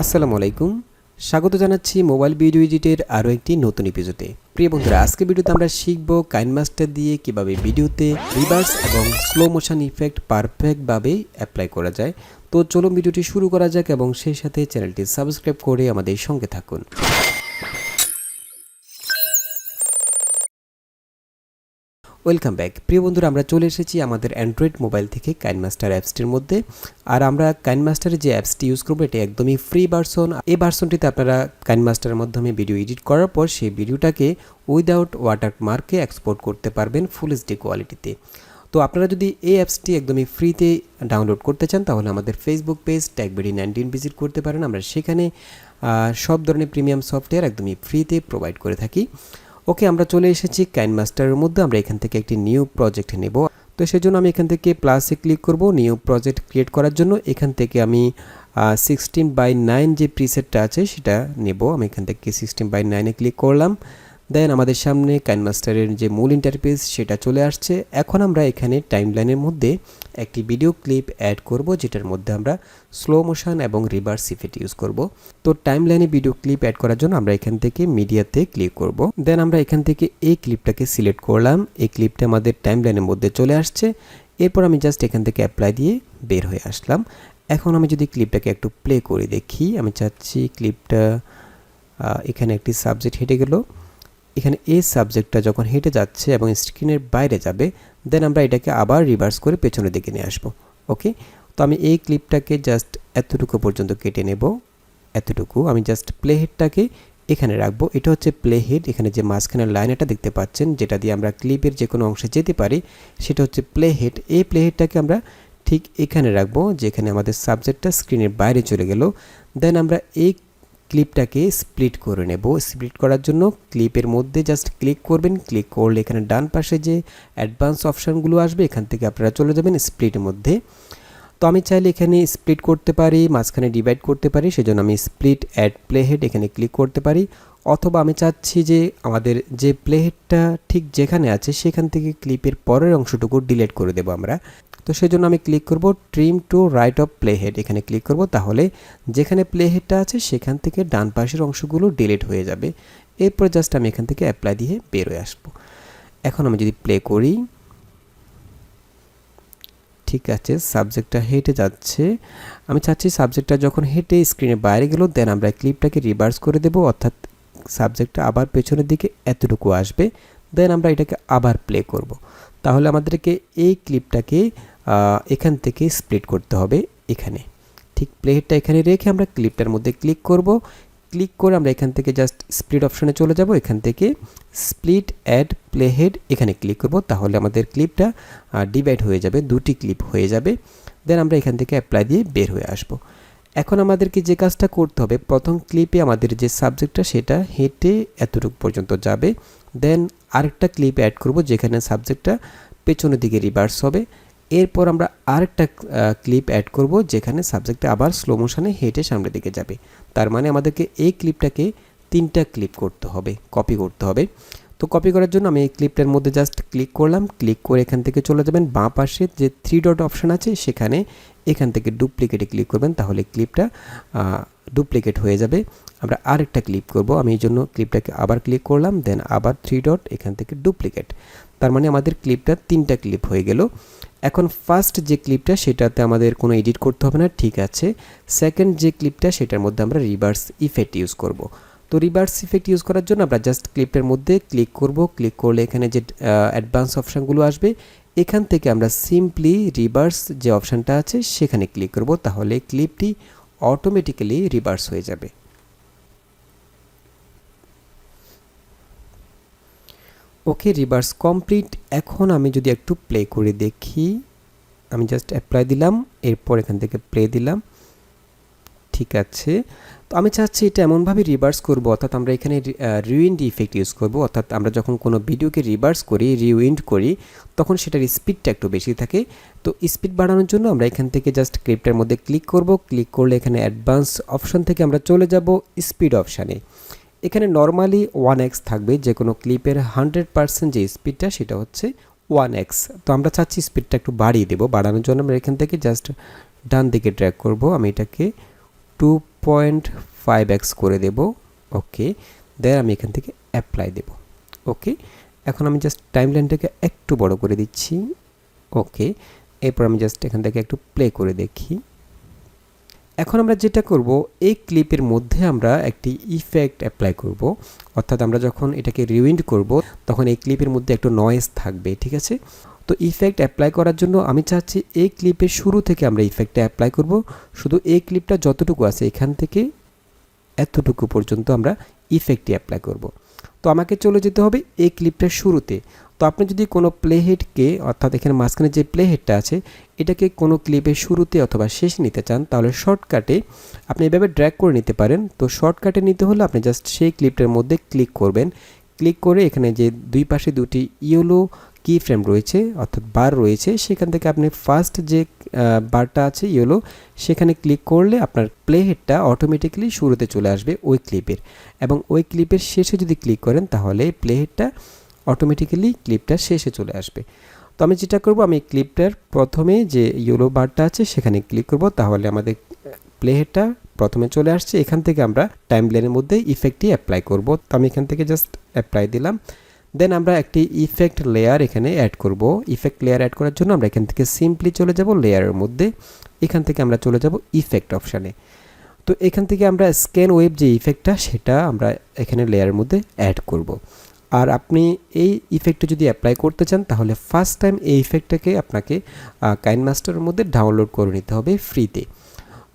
আসসালামু আলাইকুম, স্বাগত জানাচ্ছি মোবাইল ভিডিও এডিটের আরও একটি নতুন এপিসোডে। প্রিয় বন্ধুরা, আজকে ভিডিওতে আমরা শিখব কাইনমাস্টার দিয়ে কিভাবে ভিডিওতে রিভার্স এবং স্লো মোশন ইফেক্ট পারফেক্টভাবে অ্যাপ্লাই করা যায়। তো চলুন ভিডিওটি শুরু করা যাক এবং সেই সাথে চ্যানেলটি সাবস্ক্রাইব করে আমাদের সঙ্গে থাকুন। Welcome back. প্রিয় বন্ধুরা, আমরা চলে এসেছি আমাদের অ্যান্ড্রয়েড মোবাইল থেকে কাইনমাস্টার অ্যাপসটির মধ্যে। আর আমরা কাইনমাস্টারের যে অ্যাপসটি ইউজ করবো এটা একদমই ফ্রি ভার্সন। এই ভার্সনটিতে আপনারা কাইনমাস্টারের মাধ্যমে ভিডিও এডিট করার পর সেই ভিডিওটাকে উইদাউট ওয়াটারমার্কে এক্সপোর্ট করতে পারবেন ফুল এইচডি কোয়ালিটিতে। তো আপনারা যদি এই অ্যাপসটি একদমই ফ্রিতে ডাউনলোড করতে চান তাহলে আমাদের ফেসবুক পেজ TechBuddy19 ভিজিট করতে পারেন। আমরা সেখানে সব ধরনের প্রিমিয়াম সফটওয়্যার একদমই ফ্রিতে প্রোভাইড করে থাকি। ওকে, আমরা চলে এসেছি কাইনমাস্টারের মধ্যে। আমরা এখান থেকে একটি নিউ প্রজেক্ট নেব। তো সেজন্য আমি এখান থেকে প্লাসে ক্লিক করব নিউ প্রজেক্ট ক্রিয়েট করার জন্য। এখান থেকে আমি 16:9 যে প্রিসেটটা আছে সেটা নেব। আমি এখান থেকে 16:9-এ ক্লিক করলাম। দেন আমাদের সামনে কাইনমাস্টারের যে মূল ইন্টারফেস সেটা চলে আসছে। এখন আমরা এখানে টাইমলাইনের মধ্যে একটি ভিডিও ক্লিপ অ্যাড করব, যেটার মধ্যে আমরা স্লো মোশন এবং রিভার্স ইফেক্ট ইউজ করব। তো টাইমলাইনে ভিডিও ক্লিপ অ্যাড করার জন্য আমরা এখান থেকে মিডিয়াতে ক্লিক করব। দেন আমরা এখান থেকে এই ক্লিপটাকে সিলেক্ট করলাম। এই ক্লিপটা আমাদের টাইমলাইনের মধ্যে চলে আসছে। এরপর আমি জাস্ট এখান থেকে অ্যাপ্লাই দিয়ে বের হয়ে আসলাম। এখন আমি যদি ক্লিপটাকে একটু প্লে করে দেখি, আমি চাচ্ছি ক্লিপটা এখানে একটি সাবজেক্ট হেঁটে গেল। এখানে এই সাবজেক্টটা যখন হেঁটে যাচ্ছে এবং স্ক্রিনের বাইরে যাবে, দেন আমরা এটাকে আবার রিভার্স করে পেছনের দিকে নিয়ে আসবো। ওকে, তো আমি এই ক্লিপটাকে জাস্ট এতটুকু পর্যন্ত কেটে নেব। এতটুকু আমি জাস্ট প্লে হেডটাকে এখানে রাখবো। এটা হচ্ছে প্লে হেড। এখানে যে মাঝখানের লাইনটা দেখতে পাচ্ছেন, যেটা দিয়ে আমরা ক্লিপের যে কোনো অংশে যেতে পারি, সেটা হচ্ছে প্লে হেড। এই প্লে হেডটাকে আমরা ঠিক এখানে রাখবো, যেখানে আমাদের সাবজেক্টটা স্ক্রিনের বাইরে চলে গেল। দেন আমরা এই ক্লিপটাকে স্প্লিট করে নেব। স্প্লিট করার জন্য ক্লিপের মধ্যে জাস্ট ক্লিক করবেন। ক্লিক করলে এখানে ডান পাশে যে অ্যাডভান্স অপশানগুলো আসবে, এখান থেকে আপনারা চলে যাবেন স্প্লিটের মধ্যে। তো আমি চাইলে এখানে স্প্লিট করতে পারি, মাঝখানে ডিভাইড করতে পারি, সেজন্য আমি স্প্লিট অ্যাড প্লেহেড এখানে ক্লিক করতে পারি। অথবা আমি চাচ্ছি যে আমাদের যে প্লেহেডটা ঠিক যেখানে আছে সেখান থেকে ক্লিপের পরের অংশটুকু ডিলিট করে দেব আমরা। তো সেজন্য আমি ক্লিক করব ট্রিম টু রাইট অফ প্লেহেড, এখানে ক্লিক করব। তাহলে যেখানে প্লেহেডটা আছে সেখান থেকে ডান পাশের অংশগুলো ডিলিট হয়ে যাবে। এরপর জাস্ট আমি এখান থেকে অ্যাপ্লাই দিয়ে বের হয়ে আসবো। এখন আমি যদি প্লে করি, ঠিক আছে, সাবজেক্টটা হেঁটে যাচ্ছে। আমি চাচ্ছি সাবজেক্টটা যখন হেঁটে স্ক্রিনের বাইরে গেল, দেন আমরা ক্লিপটাকে রিভার্স করে দেব, অর্থাৎ সাবজেক্টটা আবার পেছনের দিকে এতটুকু আসবে। দেন আমরা এটাকে আবার প্লে করব। তাহলে আমাদেরকে এই ক্লিপটাকে এখান থেকে স্প্লিট করতে হবে। এখানে ঠিক প্লেহেডটা এখানে রেখে আমরা ক্লিপটার মধ্যে ক্লিক করব। ক্লিক করে আমরা এখান থেকে জাস্ট স্প্লিট অপশানে চলে যাব। এখান থেকে স্প্লিট অ্যাড প্লেহেড এখানে ক্লিক করব। তাহলে আমাদের ক্লিপটা ডিভাইড হয়ে যাবে, দুটি ক্লিপ হয়ে যাবে। দেন আমরা এখান থেকে অ্যাপ্লাই দিয়ে বের হয়ে আসব। এখন আমাদেরকে যে কাজটা করতে হবে, প্রথম ক্লিপে আমাদের যে সাবজেক্টটা সেটা হেঁটে এতটুকু পর্যন্ত যাবে। দেন আরেকটা ক্লিপ অ্যাড করব যেখানে সাবজেক্টটা পেছনের দিকে রিভার্স হবে। এরপর আমরা আরেকটা ক্লিপ অ্যাড করব যেখানে সাবজেক্টটা আবার স্লো মোশনে হেঁটে সামনের দিকে যাবে। তার মানে আমাদেরকে এই ক্লিপটাকে 3টা ক্লিপ করতে হবে, কপি করতে হবে। তো কপি করার জন্য আমি এই ক্লিপটার মধ্যে জাস্ট ক্লিক করলাম। ক্লিক করে এখান থেকে চলে যাবেন বাঁ পাশে যে 3 ডট অপশান আছে সেখানে, এখান থেকে ডুপ্লিকেটে ক্লিক করবেন। তাহলে ক্লিপটা ডুপ্লিকেট হয়ে যাবে। আমরা আরেকটা ক্লিপ করব। আমি এই জন্য ক্লিপটাকে আবার ক্লিক করলাম, দেন আবার 3 ডট, এখান থেকে ডুপ্লিকেট। তার মানে আমাদের ক্লিপটা 3টা ক্লিপ হয়ে গেল। এখন ফার্স্ট যে ক্লিপটা সেটাতে আমাদের কোনো এডিট করতে হবে না, ঠিক আছে। সেকেন্ড যে ক্লিপটা সেটার মধ্যে আমরা রিভার্স ইফেক্ট ইউজ করব। তো রিভার্স ইফেক্ট ইউজ করার জন্য আমরা জাস্ট ক্লিপটার মধ্যে ক্লিক করব। ক্লিক করলে এখানে যে অ্যাডভান্স অপশানগুলো আসবে, এখান থেকে আমরা সিম্পলি রিভার্স যে অপশানটা আছে সেখানে ক্লিক করব। তাহলে ক্লিপটি অটোমেটিক্যালি রিভার্স হয়ে যাবে। ওকে, রিভার্স কমপ্লিট। এখন আমি যদি একটু প্লে করে দেখি, আমি জাস্ট অ্যাপ্লাই দিলাম, এরপর এখান থেকে প্লে দিলাম, ঠিক আছে। তো আমি চাচ্ছি এটা এমনভাবে রিভার্স করব, অর্থাৎ আমরা এখানে রিউইন্ড ইফেক্ট ইউজ করব। অর্থাৎ আমরা যখন কোনো ভিডিওকে রিভার্স করি, রিউইন্ড করি, তখন সেটার স্পিডটা একটু বেশি থাকে। তো স্পিড বাড়ানোর জন্য আমরা এখান থেকে জাস্ট ক্লিপটার মধ্যে ক্লিক করব। ক্লিক করলে এখানে অ্যাডভান্স অপশান থেকে আমরা চলে যাব স্পিড অপশানে। এখানে নর্মালি 1x থাকবে, যে কোনো ক্লিপের 100% যে স্পিডটা সেটা হচ্ছে 1x। তো আমরা চাচ্ছি স্পিডটা একটু বাড়িয়ে দেবো। বাড়ানোর জন্য আমরা এখান থেকে জাস্ট ডান দিকে ড্র্যাগ করব। আমি এটাকে 2.5x করে দেব। ওকে, দেন আমি এখান থেকে অ্যাপ্লাই দেব। ওকে, এখন আমি জাস্ট টাইমলাইনটাকে একটু বড় করে দিচ্ছি। ওকে, এরপর আমি জাস্ট এখান থেকে একটু প্লে করে দেখি। এখন আমরা যেটা করব, এই ক্লিপের মধ্যে আমরা একটি ইফেক্ট অ্যাপ্লাই করব। অর্থাৎ আমরা যখন এটাকে রিউইন্ড করব তখন এই ক্লিপের মধ্যে একটু নয়েজ থাকবে, ঠিক আছে? তো ইফেক্ট অ্যাপ্লাই করার জন্য আমি চাচ্ছি এই ক্লিপের শুরু থেকে আমরা ইফেক্টটা অ্যাপ্লাই করব। শুধু এই ক্লিপটা যতটুকু আছে এখান থেকে এতটুকু পর্যন্ত আমরা ইফেক্টটি অ্যাপ্লাই করব। তো আমাকে চলে যেতে হবে এই ক্লিপটার শুরুতে। তো আপনি যদি কোনো প্লেহেডকে, অর্থাৎ এখানে মাঝখানে যে প্লেহেডটা আছে এটাকে কোনো ক্লিপের শুরুতে অথবা শেষে নিতে চান, তাহলে শর্টকাটে আপনি এভাবে ড্র্যাগ করে নিতে পারেন। তো শর্টকাটে নিতে হলে আপনি জাস্ট সেই ক্লিপটার মধ্যে ক্লিক করবেন। ক্লিক করে এখানে যে দুই পাশে দুটি ইয়েলো কি ফ্রেম রয়েছে অর্থাৎ বার রয়েছে, সেখান থেকে আপনি ফার্স্ট যে বারটা আছে ইয়েলো, সেখানে ক্লিক করলে আপনার প্লেহেডটা অটোমেটিক্যালি শুরুতে চলে আসবে ওই ক্লিপের, এবং ওই ক্লিপের শেষে যদি ক্লিক করেন তাহলে প্লেহেডটা অটোমেটিক্যালি ক্লিপটা শেষে চলে আসবে। তো আমি যেটা করব, আমি ক্লিপটার প্রথমে যে ইয়েলো বারটা আছে সেখানে ক্লিক করব, তাহলে আমাদের প্লেহেডটা প্রথমে চলে আসছে। এখান থেকে আমরা টাইমলাইনের মধ্যে ইফেক্টটি অ্যাপ্লাই করব। তো আমি এখান থেকে জাস্ট অ্যাপ্লাই দিলাম। দেন আমরা একটি ইফেক্ট লেয়ার এখানে অ্যাড করব। ইফেক্ট লেয়ার অ্যাড করার জন্য আমরা এখান থেকে সিম্পলি চলে যাব লেয়ারের মধ্যে। এখান থেকে আমরা চলে যাব ইফেক্ট অপশানে। তো এখান থেকে আমরা স্ক্যান ওয়েভ যে ইফেক্টটা সেটা আমরা এখানে লেয়ারের মধ্যে অ্যাড করব। আর আপনি এই ইফেক্টটা যদি অ্যাপ্লাই করতে চান তাহলে ফার্স্ট টাইম এই ইফেক্টটাকে আপনাকে কাইনমাস্টারের মধ্যে ডাউনলোড করে নিতে হবে ফ্রিতে।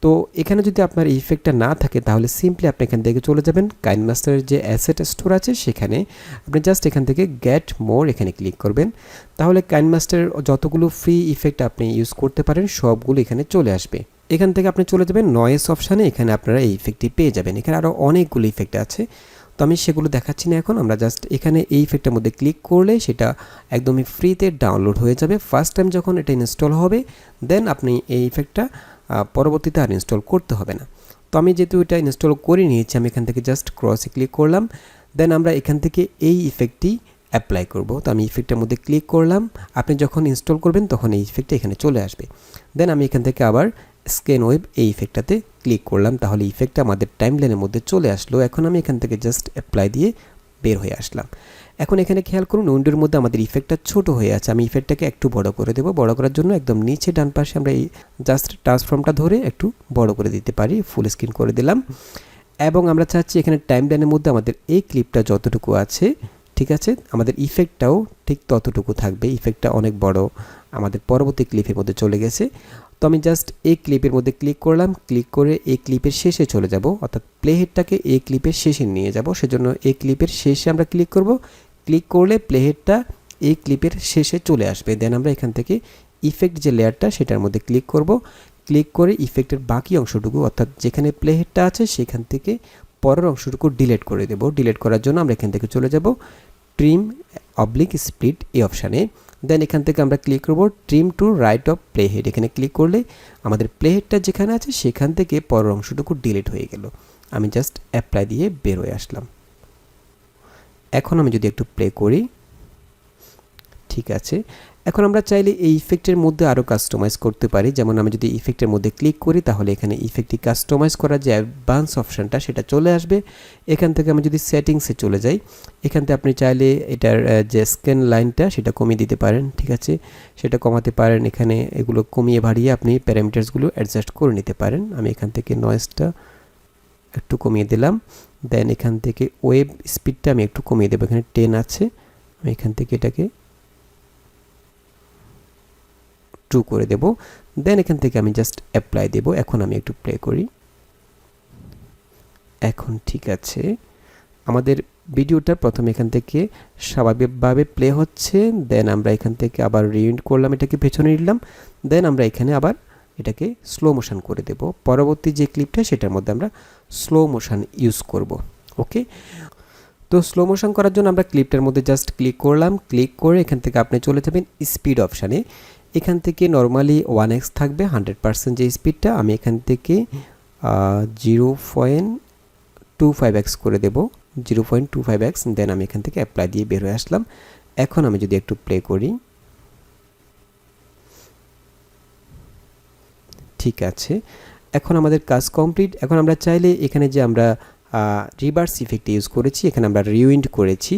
তো এখানে যদি আপনার এই ইফেক্টটা না থাকে তাহলে সিম্পলি আপনি এখান থেকে চলে যাবেন কাইনমাস্টারের যে অ্যাসেট স্টোর আছে সেখানে। আপনি জাস্ট এখান থেকে গেট মোর এখানে ক্লিক করবেন, তাহলে কাইনমাস্টারের যতগুলো ফ্রি ইফেক্ট আপনি ইউজ করতে পারেন সবগুলো এখানে চলে আসবে। এখান থেকে আপনি চলে যাবেন নয়েজ অপশানে, এখানে আপনারা এই ইফেক্টটি পেয়ে যাবেন। এখানে আরও অনেকগুলো ইফেক্ট আছে, তো আমি সেগুলো দেখাচ্ছি না এখন। আমরা জাস্ট এখানে এই ইফেক্টের মধ্যে ক্লিক করলে সেটা একদমই ফ্রিতে ডাউনলোড হয়ে যাবে। ফার্স্ট টাইম যখন এটা ইনস্টল হবে দেন আপনি এই ইফেক্টটা পরবর্তীতে আর ইনস্টল করতে হবে না। তো আমি যেহেতু এটা ইনস্টল করে নিয়েছি, আমি এখান থেকে জাস্ট ক্রসে ক্লিক করলাম। দেন আমরা এখান থেকে এই ইফেক্টটি অ্যাপ্লাই করব। তো আমি ইফেক্টের মধ্যে ক্লিক করলাম। আপনি যখন ইনস্টল করবেন তখন এই ইফেক্টটা এখানে চলে আসবে। দেন আমি এখান থেকে আবার স্ক্যান ওয়েভ এই ইফেক্টটাতে ক্লিক করলাম, তাহলে ইফেক্টটা আমাদের টাইমলাইনের মধ্যে চলে আসলো। এখন আমি এখান থেকে জাস্ট অ্যাপ্লাই দিয়ে বের হয়ে আসলাম। এখন এখানে খেয়াল করুন উইন্ডোর মধ্যে আমাদের ইফেক্টটা ছোট হয়ে আছে। আমি ইফেক্টটাকে একটু বড় করে দেবো। বড় করার জন্য একদম নিচে ডান পাশে আমরা এই জাস্ট ট্রান্সফর্মটা ধরে একটু বড় করে দিতে পারি। ফুল স্ক্রিন করে দিলাম। এবং আমরা চাচ্ছি এখানে টাইমলাইনের মধ্যে আমাদের এই ক্লিপটা যতটুকু আছে, ঠিক আছে, আমাদের ইফেক্টটাও ঠিক ততটুকু থাকবে। ইফেক্টটা অনেক বড় আমাদের পরবর্তী ক্লিপের মধ্যে চলে গেছে। তো আমি জাস্ট এই ক্লিপের মধ্যে ক্লিক করলাম। ক্লিক করে এই ক্লিপের শেষে চলে যাব, অর্থাৎ প্লেহেডটাকে এই ক্লিপের শেষে নিয়ে যাব। সেজন্য এই ক্লিপের শেষে আমরা ক্লিক করব। ক্লিক করলে প্লেহেডটা এই ক্লিপের শেষে চলে আসবে। দেন আমরা এখান থেকে ইফেক্ট যে লেয়ারটা সেটার মধ্যে ক্লিক করব। ক্লিক করে ইফেক্টের বাকি অংশটুকু, অর্থাৎ যেখানে প্লেহেডটা আছে সেখান থেকে পরের অংশটুকু ডিলিট করে দেব। ডিলিট করার জন্য আমরা এখান থেকে চলে যাব ট্রিম অবলিক স্প্লিট এই অপশানে। দেন এখান থেকে আমরা ক্লিক করব ট্রিম টু রাইট অফ প্লেহেড। এখানে ক্লিক করলে আমাদের প্লেহেডটা যেখানে আছে সেখান থেকে পরের অংশটুকু ডিলিট হয়ে গেল। আমি জাস্ট অ্যাপ্লাই দিয়ে বের হয়ে আসলাম। এখন আমি যদি একটু প্লে করি, ঠিক আছে। এখন আমরা চাইলে এই ইফেক্টের মধ্যে আরও কাস্টমাইজ করতে পারি। যেমন আমি যদি ইফেক্টের মধ্যে ক্লিক করি তাহলে এখানে ইফেক্টটি কাস্টমাইজ করার যে অ্যাডভান্স অপশানটা সেটা চলে আসবে। এখান থেকে আমি যদি সেটিংসে চলে যাই, এখান থেকে আপনি চাইলে এটার যে স্ক্যান লাইনটা সেটা কমিয়ে দিতে পারেন, ঠিক আছে, সেটা কমাতে পারেন। এখানে এগুলো কমিয়ে বাড়িয়ে আপনি প্যারামিটার্সগুলো অ্যাডজাস্ট করে নিতে পারেন। আমি এখান থেকে নয়েজটা একটু কমিয়ে দিলাম। দেন এখান থেকে ওয়েব স্পিডটা আমি একটু কমিয়ে দেবো, এখানে 10 আছে, আমি এখান থেকে এটাকে 2 করে দেব। দেন এখান থেকে আমি জাস্ট অ্যাপ্লাই দেব। এখন আমি একটু প্লে করি। এখন ঠিক আছে, আমাদের ভিডিওটা প্রথমে এখান থেকে স্বাভাবিকভাবে প্লে হচ্ছে। দেন আমরা এখান থেকে আবার রিউইন্ড করলাম, এটাকে পেছনে নিলাম। দেন আমরা এখানে আবার এটাকে স্লো মোশন করে দেব। পরবর্তী যে ক্লিপটা সেটার মধ্যে আমরা স্লো মোশন ইউজ করব। ওকে, তো স্লো মোশন করার জন্য আমরা ক্লিপটার মধ্যে জাস্ট ক্লিক করলাম। ক্লিক করে এখান থেকে আপনি চলে যাবেন স্পিড অপশানে। এখান থেকে নর্মালি 1x থাকবে 100% যে স্পিডটা, আমি এখান থেকে 0.25x করে দেব, 0.25x। দেন আমি এখান থেকে অ্যাপ্লাই দিয়ে বের হয়ে আসলাম। এখন আমি যদি একটু প্লে করি, ঠিক আছে, এখন আমাদের কাজ কমপ্লিট। এখন আমরা চাইলে এখানে যে আমরা রিভার্স ইফেক্ট ইউজ করেছি, এখানে আমরা রিউইন্ড করেছি,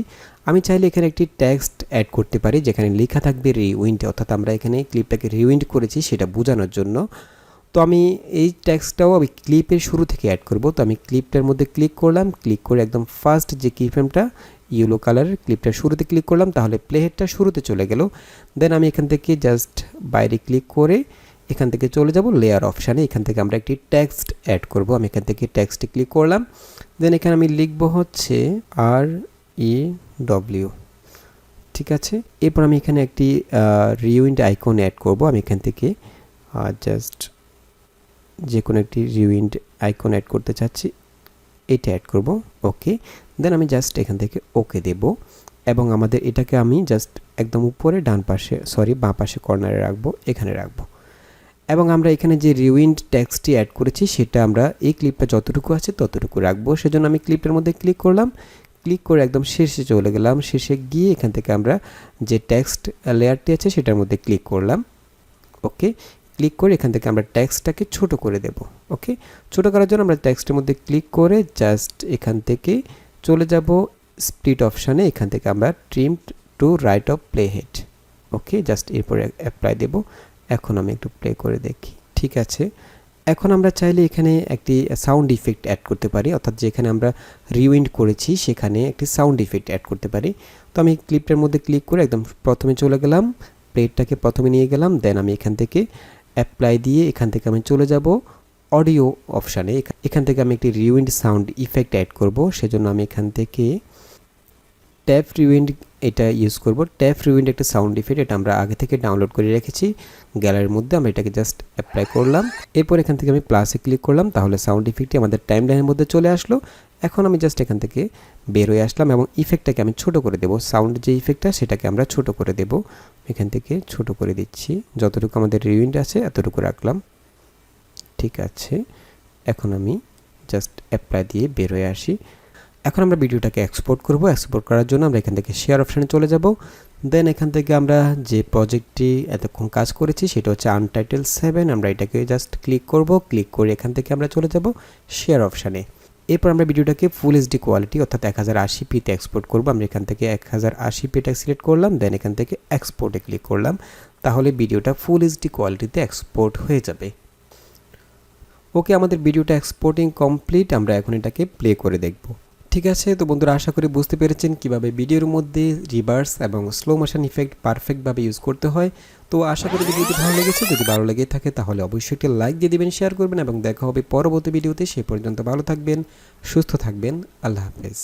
আমি চাইলে এখানে একটি টেক্সট অ্যাড করতে পারি যেখানে লেখা থাকবে রিউইন্ড, অর্থাৎ আমরা এখানে ক্লিপটাকে রিউইন্ড করেছি সেটা বোঝানোর জন্য। তো আমি এই টেক্সটটাও আমি ক্লিপের শুরু থেকে অ্যাড করব। তো আমি ক্লিপটার মধ্যে ক্লিক করলাম, ক্লিক করে একদম ফার্স্ট যে কিফ্রেমটা ইয়েলো কালারের ক্লিপটার শুরুতে ক্লিক করলাম, তাহলে প্লেহেডটা শুরুতে চলে গেল। দেন আমি এখান থেকে জাস্ট বাইরে ক্লিক করে এখান থেকে চলে যাব লেয়ার অপশানে, এখান থেকে আমরা একটি টেক্সট অ্যাড করব। আমি এখান থেকে টেক্সটে ক্লিক করলাম, দেন এখানে আমি লিখব হচ্ছে REW, ঠিক আছে। এরপর আমি এখানে একটি রিউইন্ড আইকন অ্যাড করব। আমি এখান থেকে জাস্ট যে কোনো একটি রিউইন্ড আইকন অ্যাড করতে চাচ্ছি, এটা অ্যাড করব, ওকে। দেন আমি জাস্ট এখান থেকে ওকে দেব, এবং আমাদের এটাকে আমি জাস্ট একদম উপরে ডান পাশে বাঁ পাশে কর্নারে রাখবো, এখানে রাখবো। এবং আমরা এখানে যে রিউইন্ড টেক্সটটি অ্যাড করেছি সেটা আমরা এই ক্লিপটা যতটুকু আছে ততটুকু রাখবো। সেজন্য আমি ক্লিপের মধ্যে ক্লিক করলাম, ক্লিক করে একদম শেষে চলে গেলাম। শেষে গিয়ে এখান থেকে আমরা যে টেক্সট লেয়ারটি আছে সেটার মধ্যে ক্লিক করলাম, ওকে। ক্লিক করে এখান থেকে আমরা টেক্সটটাকে ছোট করে দেব, ওকে। ছোট করার জন্য আমরা টেক্সটের মধ্যে ক্লিক করে জাস্ট এখান থেকে চলে যাব স্প্লিট অপশানে, এখান থেকে আমরা trim to right of play head, okay. Just এরপরে অ্যাপ্লাই দেব। এখন আমি একটু প্লে করে দেখি, ঠিক আছে। এখন আমরা চাইলে এখানে একটি সাউন্ড ইফেক্ট অ্যাড করতে পারি, অর্থাৎ যেখানে আমরা রিউইন্ড করেছি সেখানে একটি সাউন্ড ইফেক্ট অ্যাড করতে পারি। তো আমি ক্লিপটার মধ্যে ক্লিক করে একদম প্রথমে চলে গেলাম, প্লেটটাকে প্রথমে নিয়ে গেলাম, দেন আমি এখান থেকে অ্যাপ্লাই দিয়ে এখান থেকে আমি চলে যাব অডিও অপশানে। এখান থেকে আমি একটি রিউইন্ড সাউন্ড ইফেক্ট অ্যাড করব। সেজন্য আমি এখান থেকে ট্যাপ রিউইন্ড এটা ইউজ করব। ট্যাপ রিউইন্ড একটা সাউন্ড ইফেক্ট, এটা আমরা আগে থেকে ডাউনলোড করে রেখেছি গ্যালারির মধ্যে। আমরা এটাকে জাস্ট অ্যাপ্লাই করলাম, এরপর এখান থেকে আমি প্লাসে ক্লিক করলাম, তাহলে সাউন্ড ইফেক্টটি আমাদের টাইম লাইনের মধ্যে চলে আসলো। এখন আমি জাস্ট এখান থেকে বের হয়ে আসলাম এবং ইফেক্টটাকে আমি ছোট করে দেব। সাউন্ড যে ইফেক্টটা সেটাকে আমরা ছোট করে দেব, এখান থেকে ছোট করে দিচ্ছি, যতটুকু আমাদের রিউইন্ড আছে এতটুকু রাখলাম, ঠিক আছে। এখন আমি জাস্ট অ্যাপ্লাই দিয়ে বের হয়ে আসি। এখন আমরা ভিডিওটাকে এক্সপোর্ট করব। এক্সপোর্ট করার জন্য আমরা এখান থেকে শেয়ার অপশানে চলে যাব। দেন এখান থেকে আমরা যে প্রজেক্টটি এতক্ষণ কাজ করেছি সেটা হচ্ছে আনটাইটেল 7, আমরা এটাকে জাস্ট ক্লিক করব। ক্লিক করে এখান থেকে আমরা চলে যাব শেয়ার অপশানে। এরপর আমরা ভিডিওটাকে ফুল এইচডি কোয়ালিটি অর্থাৎ 1080pতে এক্সপোর্ট করব। আমরা এখান থেকে 1080pটা সিলেক্ট করলাম, দেন এখান থেকে এক্সপোর্টে ক্লিক করলাম, তাহলে ভিডিওটা ফুল এইচডি কোয়ালিটিতে এক্সপোর্ট হয়ে যাবে, ওকে। আমাদের ভিডিওটা এক্সপোর্টিং কমপ্লিট, আমরা এখন এটাকে প্লে করে দেখব, ঠিক আছে। তো বন্ধুরা, আশা করি বুঝতে পেরেছেন কিভাবে ভিডিওর মধ্যে রিভার্স এবং স্লো মোশন ইফেক্ট পারফেক্টভাবে ইউজ করতে হয়। তো আশা করি ভিডিওটি ভালো লেগেছে। যদি ভালো লেগে থাকে তাহলে অবশ্যই একটি লাইক দিয়ে দিবেন, শেয়ার করবেন এবং দেখা হবে পরবর্তী ভিডিওতে। সেই পর্যন্ত ভালো থাকবেন, সুস্থ থাকবেন, আল্লাহ হাফেজ।